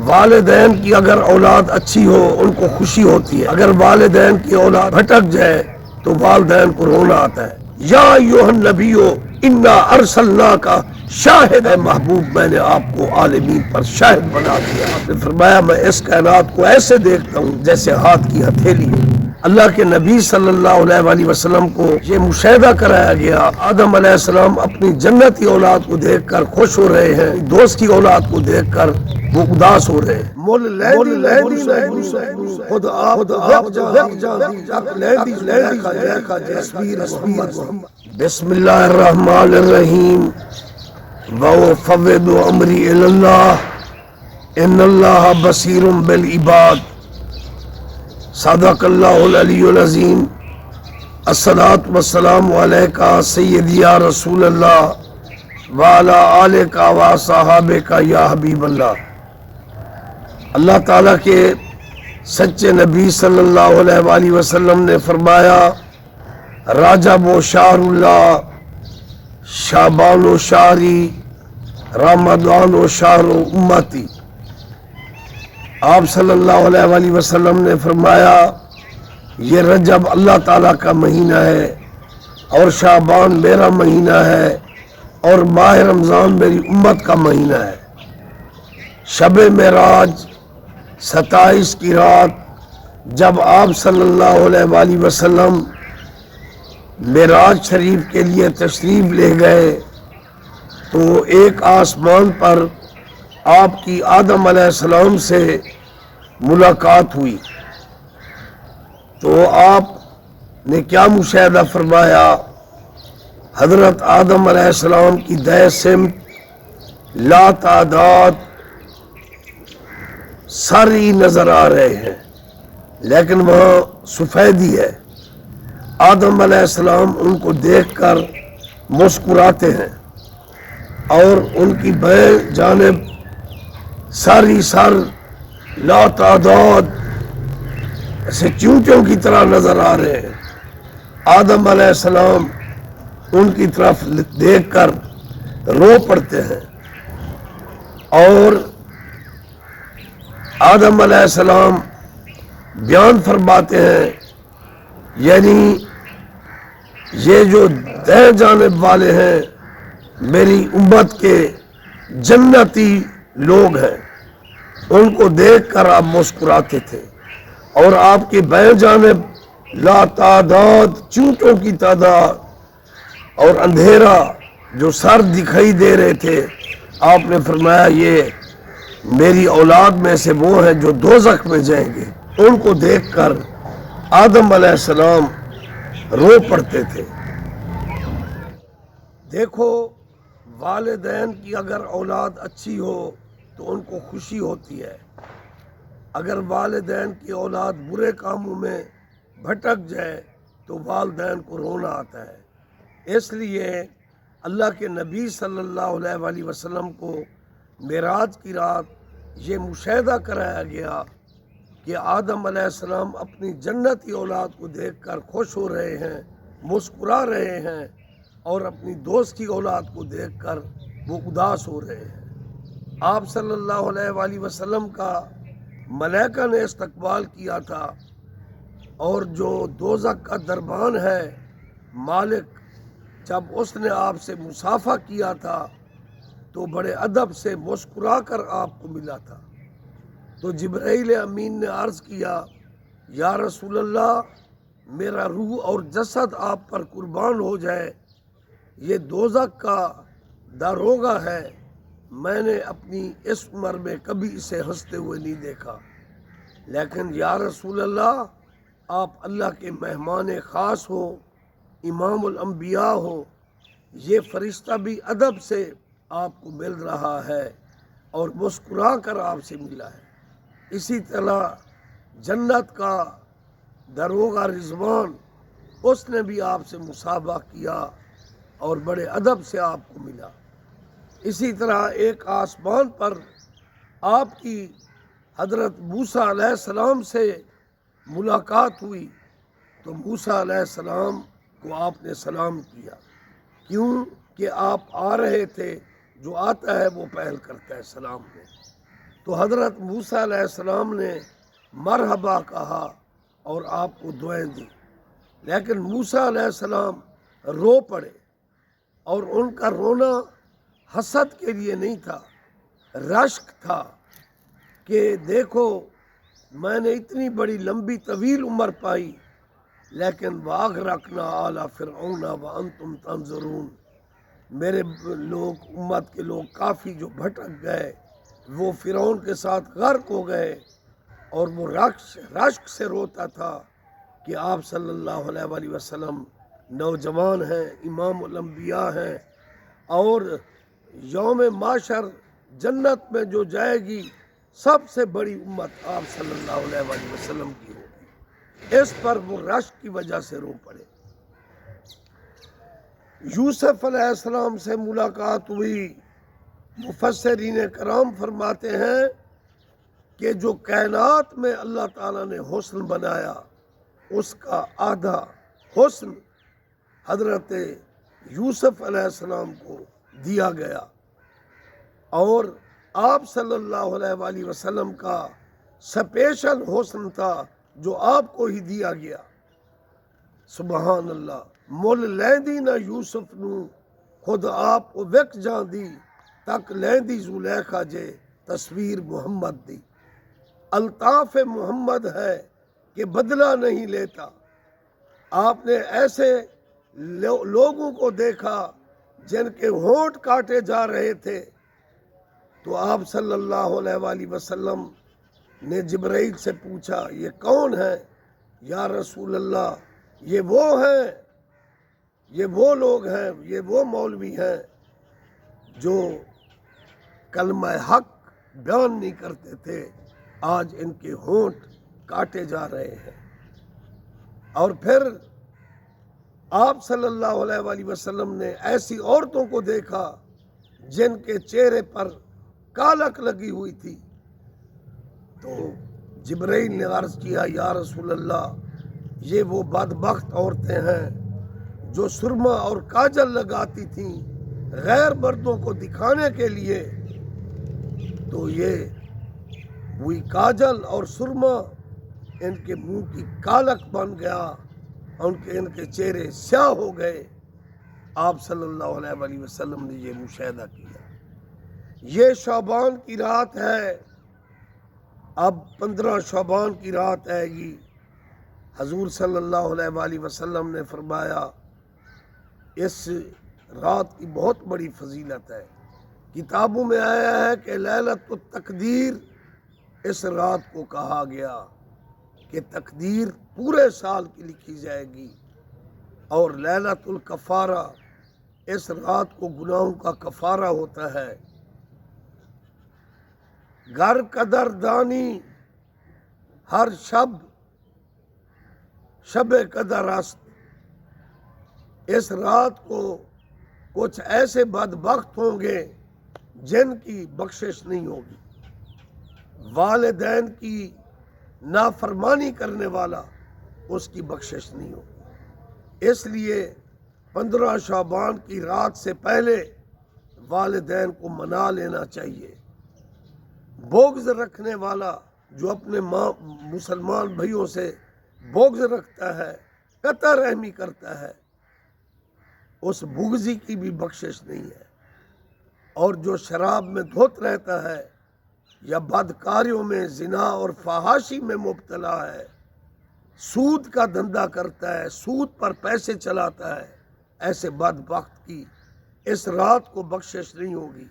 والدین کی اگر اولاد اچھی ہو ان کو خوشی ہوتی ہے، اگر والدین کی اولاد بھٹک جائے تو والدین کو رونا آتا ہے۔ یا ایھا النبیو انا ارسلناک شاہد، اے محبوب میں نے آپ کو عالمین پر شاہد بنا دیا۔ آپ نے فرمایا میں اس کائنات کو ایسے دیکھتا ہوں جیسے ہاتھ کی ہتھیلی ہو۔ اللہ کے نبی صلی اللہ علیہ وآلہ وسلم کو یہ مشاہدہ کرایا گیا، آدم علیہ السلام اپنی جنتی اولاد کو دیکھ کر خوش ہو رہے ہیں، دوست کی اولاد کو دیکھ کر وہ اداس ہو رہے ہیں۔ خود آپ بسم اللہ الرحمن الرحیم وَأُفَوِّضُ أَمْرِي إِلَى اللَّهِ إِنَّ اللَّهَ بَصِيرٌ بِالْعِبَادِ۔ صدق اللہ العلی العظیم۔ الصلاۃ والسلام علیکہ سیدی یا رسول اللہ وعلی آلکہ وصحابکہ یا حبیب اللہ۔ اللہ تعالیٰ کے سچے نبی صلی اللہ علیہ وآلہ وسلم نے فرمایا رجب و شہر اللہ، شعبان و شہری، رمضان و شہر و امتی۔ آپ صلی اللہ علیہ وآلہ وسلم نے فرمایا یہ رجب اللہ تعالیٰ کا مہینہ ہے اور شعبان میرا مہینہ ہے اور ماہ رمضان میری امت کا مہینہ ہے۔ شب معراج 27 کی رات جب آپ صلی اللہ علیہ وآلہ وسلم معراج شریف کے لیے تشریف لے گئے تو ایک آسمان پر آپ کی آدم علیہ السلام سے ملاقات ہوئی تو آپ نے کیا مشاہدہ فرمایا؟ حضرت آدم علیہ السلام کی دہ سمت لا تعداد سر ہی نظر آ رہے ہیں لیکن وہاں سفیدی ہے۔ آدم علیہ السلام ان کو دیکھ کر مسکراتے ہیں اور ان کی بائیں جانب ساری سر لا تعداد ایسے چونٹیوں کی طرح نظر آ رہے ہیں۔ آدم علیہ السلام ان کی طرف دیکھ کر رو پڑتے ہیں اور آدم علیہ السلام بیان فرماتے ہیں یعنی یہ جو دائیں جانب والے ہیں میری امت کے جنتی لوگ ہیں، ان کو دیکھ کر آپ مسکراتے تھے اور آپ کی بائیں جانب لا تعداد چونٹوں کی تعداد اور اندھیرا جو سر دکھائی دے رہے تھے، آپ نے فرمایا یہ میری اولاد میں سے وہ ہیں جو دوزخ میں جائیں گے۔ ان کو دیکھ کر آدم علیہ السلام رو پڑتے تھے۔ دیکھو والدین کی اگر اولاد اچھی ہو تو ان کو خوشی ہوتی ہے، اگر والدین کی اولاد برے کاموں میں بھٹک جائے تو والدین کو رونا آتا ہے۔ اس لیے اللہ کے نبی صلی اللہ علیہ وآلہ وسلم کو معراج کی رات یہ مشاہدہ کرایا گیا کہ آدم علیہ السلام اپنی جنتی اولاد کو دیکھ کر خوش ہو رہے ہیں، مسکرا رہے ہیں اور اپنی دوست کی اولاد کو دیکھ کر وہ اداس ہو رہے ہیں۔ آپ صلی اللہ علیہ وآلہ وسلم کا ملائکہ نے استقبال کیا تھا اور جو دوزخ کا دربان ہے مالک، جب اس نے آپ سے مصافحہ کیا تھا تو بڑے ادب سے مسکرا کر آپ کو ملا تھا۔ تو جبرائیل امین نے عرض کیا یا رسول اللہ میرا روح اور جسد آپ پر قربان ہو جائے، یہ دوزخ کا داروغہ ہے، میں نے اپنی اس عمر میں کبھی اسے ہنستے ہوئے نہیں دیکھا، لیکن یا رسول اللہ آپ اللہ کے مہمان خاص ہو، امام الانبیاء ہو، یہ فرشتہ بھی ادب سے آپ کو مل رہا ہے اور مسکرا کر آپ سے ملا ہے۔ اسی طرح جنت کا داروغہ رضوان اس نے بھی آپ سے مصافحہ کیا اور بڑے ادب سے آپ کو ملا۔ اسی طرح ایک آسمان پر آپ کی حضرت موسیٰ علیہ السلام سے ملاقات ہوئی تو موسیٰ علیہ السلام کو آپ نے سلام کیا، کیوں کہ آپ آ رہے تھے، جو آتا ہے وہ پہل کرتا ہے سلام میں۔ تو حضرت موسیٰ علیہ السلام نے مرحبا کہا اور آپ کو دعائیں دی، لیکن موسیٰ علیہ السلام رو پڑے، اور ان کا رونا حسد کے لیے نہیں تھا، رشک تھا کہ دیکھو میں نے اتنی بڑی لمبی طویل عمر پائی، لیکن وَأَغْرَقْنَا آلَ فِرْعَوْنَ وَأَنْتُمْ تَنظُرُونَ، میرے لوگ، امت کے لوگ کافی جو بھٹک گئے، وہ فرعون کے ساتھ غرق ہو گئے، اور وہ رشک سے روتا تھا کہ آپ صلی اللہ علیہ وآلہ وسلم نوجوان ہیں، امام الانبیاء ہیں، اور یوم معاشر جنت میں جو جائے گی سب سے بڑی امت آپ صلی اللہ علیہ وآلہ وسلم کی ہوگی، اس پر وہ رشک کی وجہ سے رو پڑے۔ یوسف علیہ السلام سے ملاقات ہوئی، مفسرین کرام فرماتے ہیں کہ جو کائنات میں اللہ تعالیٰ نے حسن بنایا اس کا آدھا حسن حضرت یوسف علیہ السلام کو دیا گیا، اور آپ صلی اللہ علیہ وآلہ وسلم کا سپیشل حسن تھا جو آپ کو ہی دیا گیا۔ سبحان اللہ، مل لیندی نہ یوسف نو خود آپ کو وک جان دی، تک لیندی زلیخا جے تصویر محمد دی۔ الطاف محمد ہے کہ بدلہ نہیں لیتا۔ آپ نے ایسے لوگوں کو دیکھا جن کے ہونٹ کاٹے جا رہے تھے، تو آپ صلی اللہ علیہ وآلہ وسلم نے جبرائیل سے پوچھا یہ کون ہے؟ یا رسول اللہ یہ وہ ہیں، یہ وہ لوگ ہیں، یہ وہ مولوی ہیں جو کلمہ حق بیان نہیں کرتے تھے، آج ان کے ہونٹ کاٹے جا رہے ہیں۔ اور پھر آپ صلی اللہ علیہ وآلہ وسلم نے ایسی عورتوں کو دیکھا جن کے چہرے پر کالک لگی ہوئی تھی، تو جبرائیل نے عرض کیا یا رسول اللہ یہ وہ بدبخت عورتیں ہیں جو سرما اور کاجل لگاتی تھیں غیر مردوں کو دکھانے کے لیے، تو یہ وہی کاجل اور سرما ان کے منہ کی کالک بن گیا، ان کے چہرے سیاہ ہو گئے۔ آپ صلی اللہ علیہ وآلہ وسلم نے یہ مشاہدہ کیا۔ یہ شعبان کی رات ہے، اب 15 شعبان کی رات آئے گی۔ حضور صلی اللہ علیہ وآلہ وسلم نے فرمایا اس رات کی بہت بڑی فضیلت ہے۔ کتابوں میں آیا ہے کہ لیلۃ التقدیر اس رات کو کہا گیا کہ تقدیر پورے سال کی لکھی جائے گی، اور لیلۃ الکفارہ اس رات کو گناہوں کا کفارہ ہوتا ہے۔ گر قدر دانی ہر شب قدر است، اس رات کو کچھ ایسے بدبخت ہوں گے جن کی بخشش نہیں ہوگی۔ والدین کی نافرمانی کرنے والا اس کی بخشش نہیں ہوگی، اس لیے 15 شعبان کی رات سے پہلے والدین کو منا لینا چاہیے۔ بغض رکھنے والا جو اپنے مسلمان بھائیوں سے بغض رکھتا ہے، قطع رحمی کرتا ہے، اس بغضی کی بھی بخشش نہیں ہے۔ اور جو شراب میں دھت رہتا ہے یا بدکاریوں میں، زنا اور فحاشی میں مبتلا ہے، سود کا دھندا کرتا ہے، سود پر پیسے چلاتا ہے، ایسے بدبخت کی اس رات کو بخشش نہیں ہوگی۔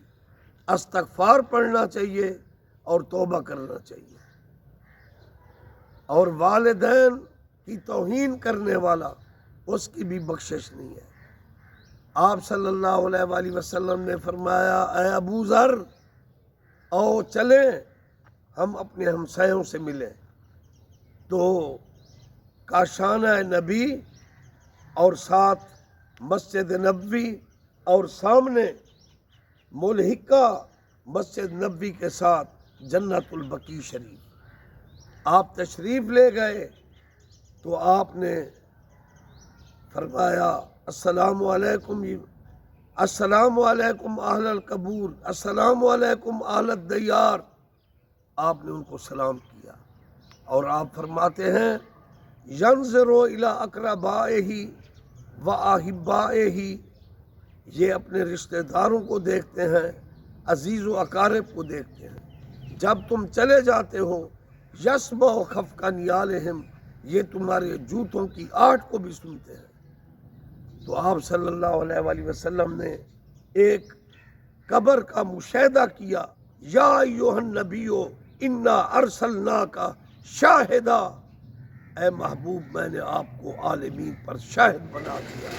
استغفار پڑھنا چاہیے اور توبہ کرنا چاہیے۔ اور والدین کی توہین کرنے والا اس کی بھی بخشش نہیں ہے۔ آپ صلی اللہ علیہ وآلہ وسلم نے فرمایا اے ابو ذر آؤ چلیں ہم اپنے ہمسایوں سے ملیں، تو کاشانہ نبی اور ساتھ مسجد نبوی اور سامنے ملحقہ مسجد نبوی کے ساتھ جنت البقیع شریف، آپ تشریف لے گئے تو آپ نے فرمایا السلام علیکم، السلام علیکم اہل القبور، السلام علیکم اہل الدیار، آپ نے ان کو سلام کیا، اور آپ فرماتے ہیں ینظروا الی اقربائہ و احبائہ، یہ اپنے رشتہ داروں کو دیکھتے ہیں، عزیز و اقارب کو دیکھتے ہیں۔ جب تم چلے جاتے ہو یسمع خفق نعالہم، یہ تمہارے جوتوں کی آہٹ کو بھی سنتے ہیں۔ تو آپ صلی اللہ علیہ وآلہ وسلم نے ایک قبر کا مشاہدہ کیا، یا ایھا النبی انا ارسلناک شاہدا، اے محبوب میں نے آپ کو عالمین پر شاہد بنا دیا،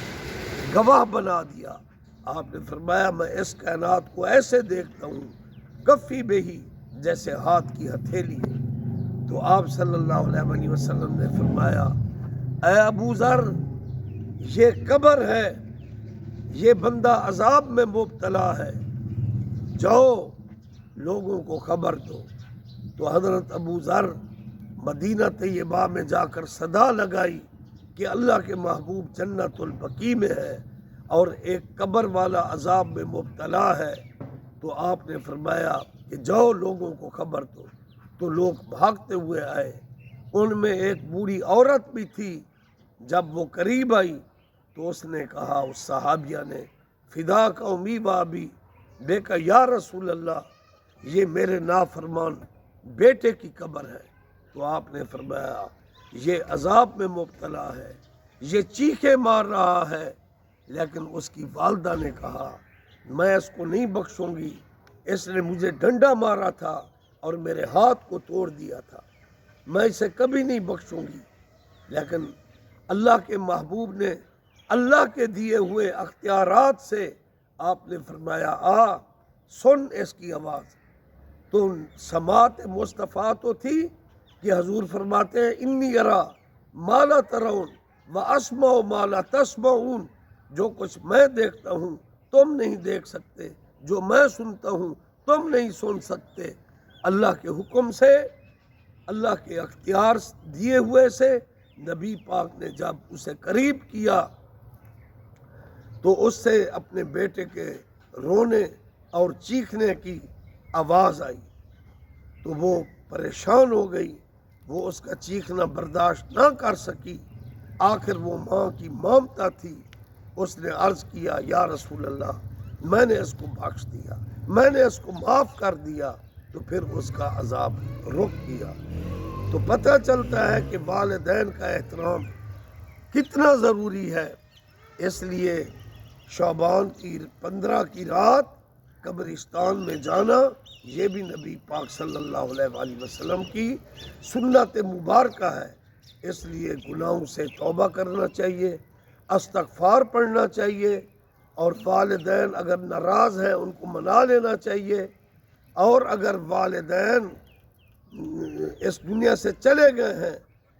گواہ بنا دیا۔ آپ نے فرمایا میں اس کائنات کو ایسے دیکھتا ہوں کفی بہی، جیسے ہاتھ کی ہتھیلی۔ تو آپ صلی اللہ علیہ وآلہ وسلم نے فرمایا اے ابو ذر، یہ قبر ہے، یہ بندہ عذاب میں مبتلا ہے، جاؤ لوگوں کو خبر دو۔ تو حضرت ابو ذر مدینہ طیبہ میں جا کر صدا لگائی کہ اللہ کے محبوب جنت البقیع میں ہے اور ایک قبر والا عذاب میں مبتلا ہے۔ تو آپ نے فرمایا کہ جاؤ لوگوں کو خبر دو۔ تو لوگ بھاگتے ہوئے آئے، ان میں ایک بوڑھی عورت بھی تھی۔ جب وہ قریب آئی تو اس نے کہا، اس صحابیہ نے، فدا کا امی بابی، دیکھا یا رسول اللہ، یہ میرے نافرمان بیٹے کی قبر ہے۔ تو آپ نے فرمایا یہ عذاب میں مبتلا ہے، یہ چیخیں مار رہا ہے، لیکن اس کی والدہ نے کہا میں اس کو نہیں بخشوں گی، اس نے مجھے ڈنڈا مارا تھا اور میرے ہاتھ کو توڑ دیا تھا، میں اسے کبھی نہیں بخشوں گی۔ لیکن اللہ کے محبوب نے اللہ کے دیے ہوئے اختیارات سے آپ نے فرمایا سن اس کی آواز۔ تو سماعت مصطفیٰ تو تھی کہ حضور فرماتے ہیں انی ارا ما لا ترون و اسمع ما لا تسمعون، جو کچھ میں دیکھتا ہوں تم نہیں دیکھ سکتے، جو میں سنتا ہوں تم نہیں سن سکتے۔ اللہ کے حکم سے، اللہ کے اختیار دیے ہوئے سے نبی پاک نے جب اسے قریب کیا تو اس سے اپنے بیٹے کے رونے اور چیخنے کی آواز آئی، تو وہ پریشان ہو گئی، وہ اس کا چیخنا برداشت نہ کر سکی۔ آخر وہ ماں کی ممتا تھی، اس نے عرض کیا یا رسول اللہ میں نے اس کو بخش دیا، میں نے اس کو معاف کر دیا۔ تو پھر اس کا عذاب رک گیا۔ تو پتہ چلتا ہے کہ والدین کا احترام کتنا ضروری ہے۔ اس لیے شعبان کی 15 کی رات قبرستان میں جانا یہ بھی نبی پاک صلی اللہ علیہ وآلہ وسلم کی سنت مبارکہ ہے۔ اس لیے گناہوں سے توبہ کرنا چاہیے، استغفار پڑھنا چاہیے، اور والدین اگر ناراض ہیں ان کو منا لینا چاہیے، اور اگر والدین اس دنیا سے چلے گئے ہیں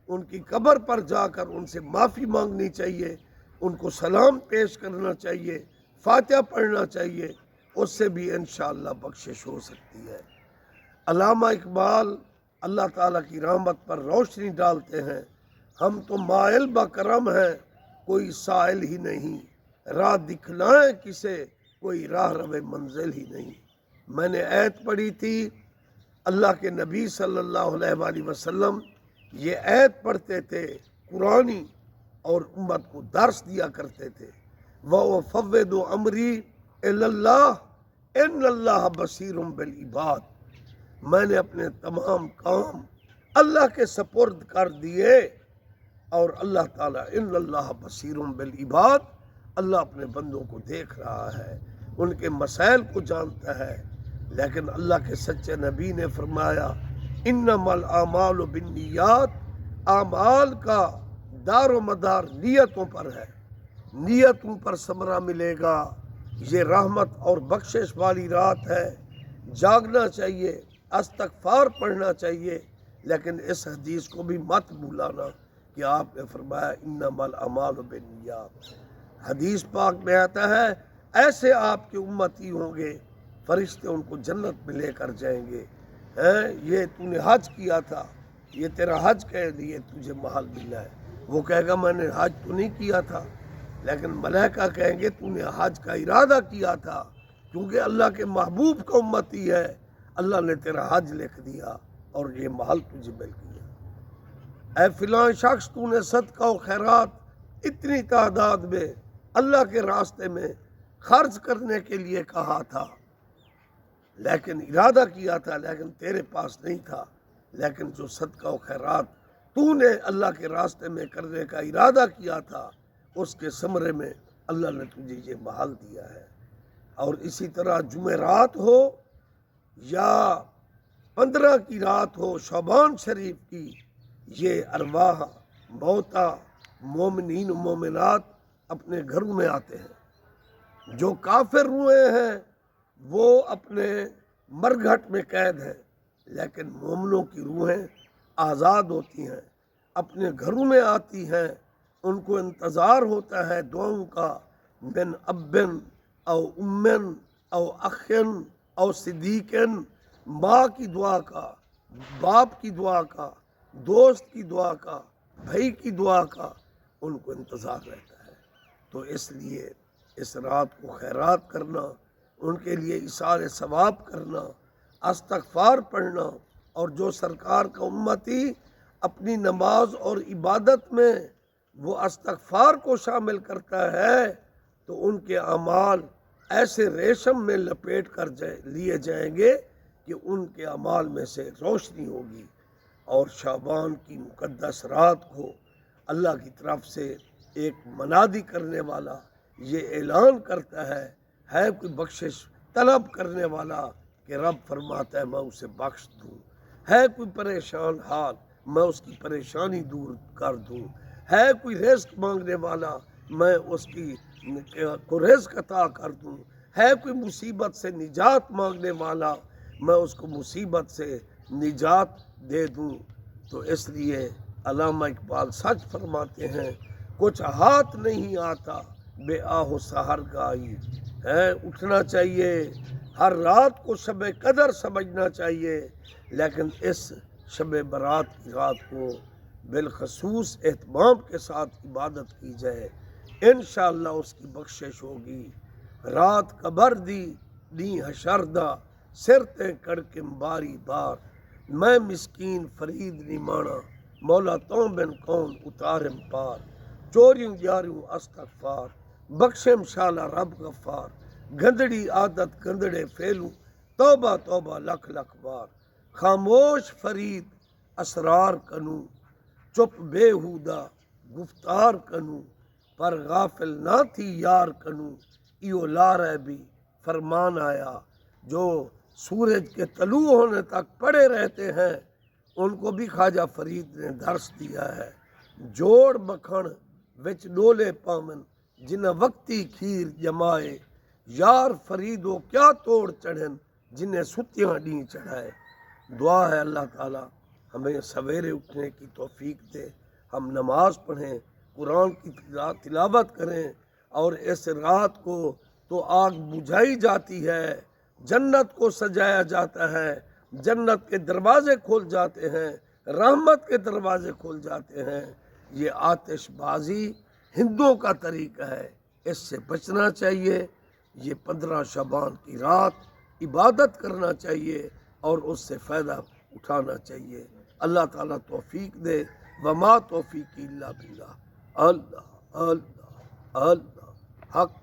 ان کی قبر پر جا کر ان سے معافی مانگنی چاہیے، ان کو سلام پیش کرنا چاہیے، فاتحہ پڑھنا چاہیے، اس سے بھی انشاءاللہ بخشش ہو سکتی ہے۔ علامہ اقبال اللہ تعالیٰ کی رحمت پر روشنی ڈالتے ہیں، ہم تو مائل بکرم ہیں کوئی سائل ہی نہیں، راہ دکھلائیں کسے کوئی راہ رو منزل ہی نہیں۔ میں نے آیت پڑھی تھی، اللہ کے نبی صلی اللہ علیہ وآلہ وسلم یہ آیت پڑھتے تھے قرآنی اور امت کو درس دیا کرتے تھے، وَأُفَوِّضُ أَمْرِي إِلَى اللَّهِ إِنَّ اللَّهَ بَصِيرٌ بِالْعِبَادِ، میں نے اپنے تمام کام اللہ کے سپرد کر دیے، اور اللہ تعالیٰ ان اللہ بصیر بالعباد، اللہ اپنے بندوں کو دیکھ رہا ہے، ان کے مسائل کو جانتا ہے۔ لیکن اللہ کے سچے نبی نے فرمایا انما الاعمال بالنیات، اعمال کا دار و مدار نیتوں پر ہے، نیتوں پر ثمرہ ملے گا۔ یہ رحمت اور بخشش والی رات ہے، جاگنا چاہیے، استغفار پڑھنا چاہیے، لیکن اس حدیث کو بھی مت بھولانا کہ آپ نے فرمایا انما الاعمال بالنیات۔ حدیث پاک میں آتا ہے ایسے آپ کے امتی ہوں گے، فرشتے ان کو جنت میں لے کر جائیں گے، یہ تو نے حج کیا تھا، یہ تیرا حج کے لیے تجھے محل ملا ہے۔ وہ کہے گا میں نے حج تو نہیں کیا تھا، لیکن ملائکہ کہیں گے تو نے حج کا ارادہ کیا تھا، کیونکہ اللہ کے محبوب کا امتی ہے، اللہ نے تیرا حج لکھ دیا۔ اور یہ مال تجھے مل گیا۔ اے فلاں شخص، تو نے صدقہ و خیرات اتنی تعداد میں اللہ کے راستے میں خرچ کرنے کے لیے کہا تھا، لیکن ارادہ کیا تھا، لیکن تیرے پاس نہیں تھا، لیکن جو صدقہ و خیرات تو نے اللہ کے راستے میں کرنے کا ارادہ کیا تھا، اس کے ثمرے میں اللہ نے تجھے یہ مال دیا ہے۔ اور اسی طرح جمعرات ہو یا 15 کی رات ہو شعبان شریف کی، یہ ارواح موتا مومنین و مومنات اپنے گھروں میں آتے ہیں۔ جو کافر روحیں ہیں وہ اپنے مرگھٹ میں قید ہیں، لیکن مومنوں کی روحیں آزاد ہوتی ہیں، اپنے گھروں میں آتی ہیں۔ ان کو انتظار ہوتا ہے دعاؤں کا، من ابن او امن او اخن او صدیقن، ماں کی دعا کا، باپ کی دعا کا، دوست کی دعا کا، بھائی کی دعا کا ان کو انتظار رہتا ہے۔ تو اس لیے اس رات کو خیرات کرنا، ان کے لیے ایثار ثواب کرنا، استغفار پڑھنا، اور جو سرکار کا امتی اپنی نماز اور عبادت میں وہ استغفار کو شامل کرتا ہے تو ان کے اعمال ایسے ریشم میں لپیٹ کر لیے جائیں گے کہ ان کے اعمال میں سے روشنی ہوگی۔ اور شعبان کی مقدس رات کو اللہ کی طرف سے ایک منادی کرنے والا یہ اعلان کرتا ہے کوئی بخشش طلب کرنے والا کہ رب فرماتا ہے میں اسے بخش دوں، ہے کوئی پریشان حال میں اس کی پریشانی دور کر دوں، ہے کوئی رزق مانگنے والا میں اس کو رزق عطا کر دوں، ہے کوئی مصیبت سے نجات مانگنے والا میں اس کو مصیبت سے نجات دے دوں۔ تو اس لیے علامہ اقبال سچ فرماتے ہیں، کچھ ہاتھ نہیں آتا بے آہ سحر گائی، ہے اٹھنا چاہیے، ہر رات کو شب قدر سمجھنا چاہیے، لیکن اس شب برات کی رات کو بالخصوص اہتمام کے ساتھ عبادت کی جائے، انشاءاللہ اس کی بخشش ہوگی۔ رات قبر دی نی حشردہ سرتے کڑکم باری بار، میں مسکین فرید نی مانا مولا تو بن کون اتارم پار، چوریوں جاریوں استغفار بخشم شالا رب غفار، گندڑی عادت گندڑے فیلوں توبہ توبہ لکھ لکھ بار، خاموش فرید اسرار کنوں چپ بے ہودہ گفتار کنوں، پر غافل نہ تھی یار کنوں ایو لارے بھی فرمان آیا۔ جو سورج کے طلوع ہونے تک پڑے رہتے ہیں ان کو بھی خواجہ فرید نے درس دیا ہے، جوڑ بکھن وچ ڈولے پامن جنہ وقتی کھیر جمائے، یار فریدو کیا توڑ چڑھن جنہیں ستیاں ڈیں چڑھائے۔ دعا ہے اللہ تعالیٰ ہمیں سویرے اٹھنے کی توفیق دے، ہم نماز پڑھیں، قرآن کی تلاوت کریں، اور اس رات کو تو آگ بجھائی جاتی ہے، جنت کو سجایا جاتا ہے، جنت کے دروازے کھول جاتے ہیں، رحمت کے دروازے کھول جاتے ہیں۔ یہ آتش بازی ہندوؤں کا طریقہ ہے، اس سے بچنا چاہیے۔ یہ 15 شعبان کی رات عبادت کرنا چاہیے اور اس سے فائدہ اٹھانا چاہیے۔ اللہ تعالیٰ توفیق دے، وما توفیقی الا باللہ۔ اللہ اللہ اللہ حق